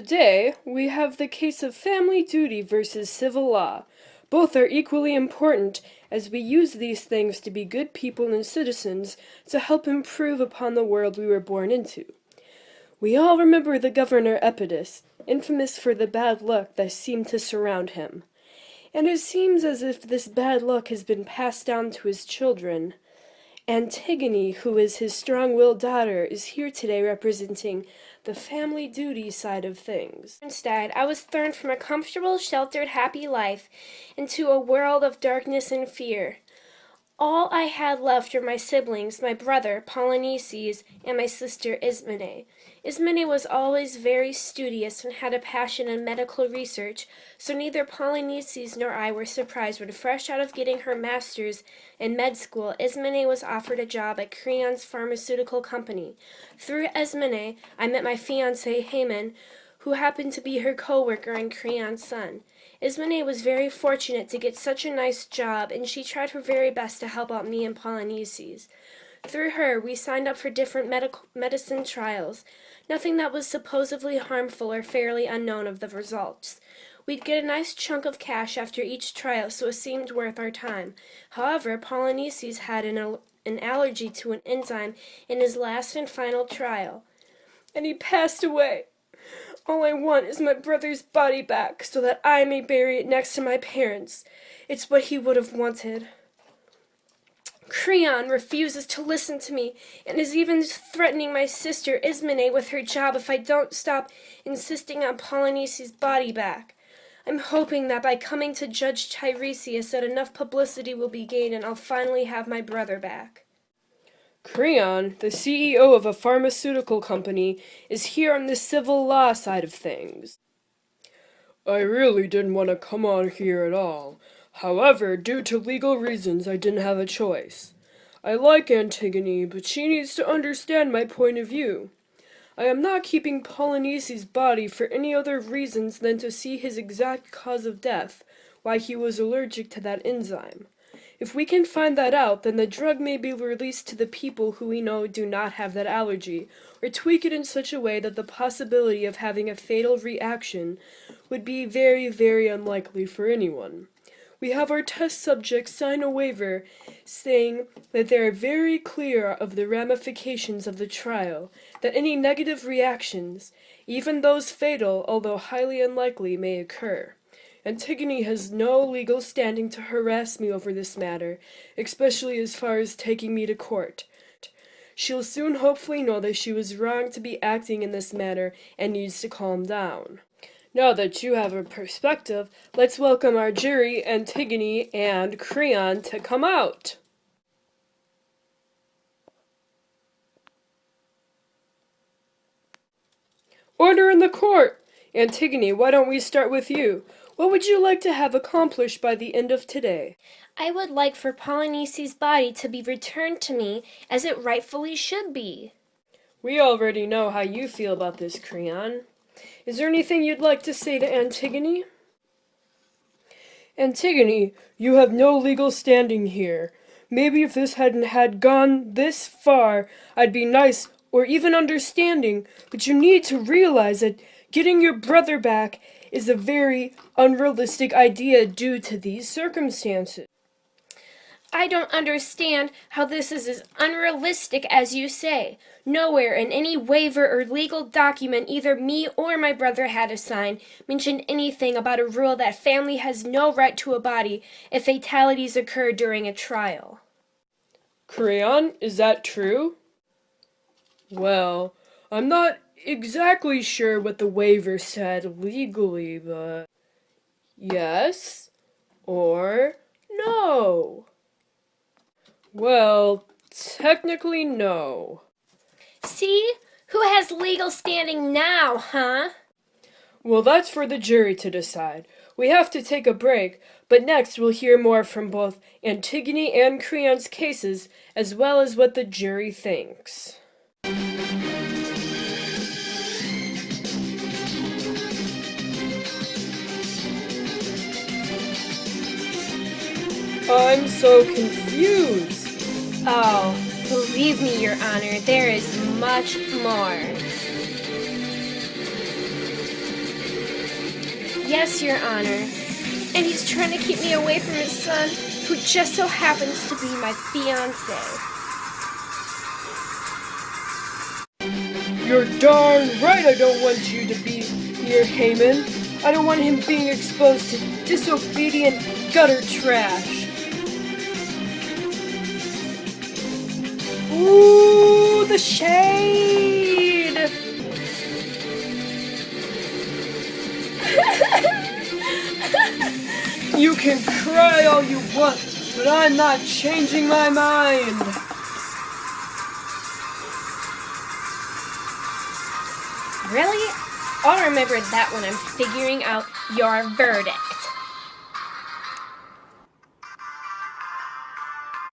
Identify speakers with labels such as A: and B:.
A: Today, we have the case of family duty versus civil law. Both are equally important as we use these things to be good people and citizens to help improve upon the world we were born into. We all remember the Governor Epidus, infamous for the bad luck that seemed to surround him. And it seems as if this bad luck has been passed down to his children. Antigone, who is his strong-willed daughter, is here today representing the family duty side of things.
B: Instead, I was thrown from a comfortable, sheltered, happy life into a world of darkness and fear. All I had left were my siblings, my brother, Polynices, and my sister, Ismene. Ismene was always very studious and had a passion in medical research, so neither Polynices nor I were surprised when, fresh out of getting her master's in med school, Ismene was offered a job at Creon's pharmaceutical company. Through Ismene, I met my fiancé, Haman, who happened to be her co-worker and Creon's son. Ismene was very fortunate to get such a nice job, and she tried her very best to help out me and Polynices. Through her, we signed up for different medicine trials, nothing that was supposedly harmful or fairly unknown of the results. We'd get a nice chunk of cash after each trial, so it seemed worth our time. However, Polynices had an allergy to an enzyme in his last and final trial, and he passed away. All I want is my brother's body back so that I may bury it next to my parents. It's what he would have wanted. Creon refuses to listen to me and is even threatening my sister Ismene with her job if I don't stop insisting on Polynices' body back. I'm hoping that by coming to Judge Tiresias that enough publicity will be gained and I'll finally have my brother back.
A: Creon, the CEO of a pharmaceutical company, is here on the civil law side of things. I really didn't want to come on here at all. However, due to legal reasons, I didn't have a choice. I like Antigone, but she needs to understand my point of view. I am not keeping Polynices' body for any other reasons than to see his exact cause of death, why he was allergic to that enzyme. If we can find that out, then the drug may be released to the people who we know do not have that allergy, or tweak it in such a way that the possibility of having a fatal reaction would be very, very unlikely for anyone. We have our test subjects sign a waiver saying that they are very clear of the ramifications of the trial, that any negative reactions, even those fatal, although highly unlikely, may occur. Antigone has no legal standing to harass me over this matter, especially as far as taking me to court. She'll soon hopefully know that she was wrong to be acting in this manner and needs to calm down. Now that you have a perspective, let's welcome our jury, Antigone and Creon, to come out. Order in the court! Antigone, why don't we start with you? What would you like to have accomplished by the end of today?
B: I would like for Polynices' body to be returned to me as it rightfully should be.
A: We already know how you feel about this, Creon. Is there anything you'd like to say to Antigone? Antigone, you have no legal standing here. Maybe if this hadn't gone this far, I'd be nice or even understanding, but you need to realize that getting your brother back is a very unrealistic idea due to these circumstances.
B: I don't understand how this is as unrealistic as you say. Nowhere in any waiver or legal document either me or my brother had to sign mentioned anything about a rule that family has no right to a body if fatalities occur during a trial.
A: Creon, is that true? Well, I'm not exactly sure what the waiver said legally, but yes or no? Well, technically no.
B: See? Who has legal standing now, huh?
A: Well, that's for the jury to decide. We have to take a break, but next we'll hear more from both Antigone and Creon's cases, as well as what the jury thinks. I'm so confused.
B: Oh, believe me, Your Honor, there is much more. Yes, Your Honor. And he's trying to keep me away from his son, who just so happens to be my fiancé.
A: You're darn right I don't want you to be here, Haman. I don't want him being exposed to disobedient gutter trash. Ooh, the shade! You can cry all you want, but I'm not changing my mind.
B: Really? I'll remember that when I'm figuring out your verdict.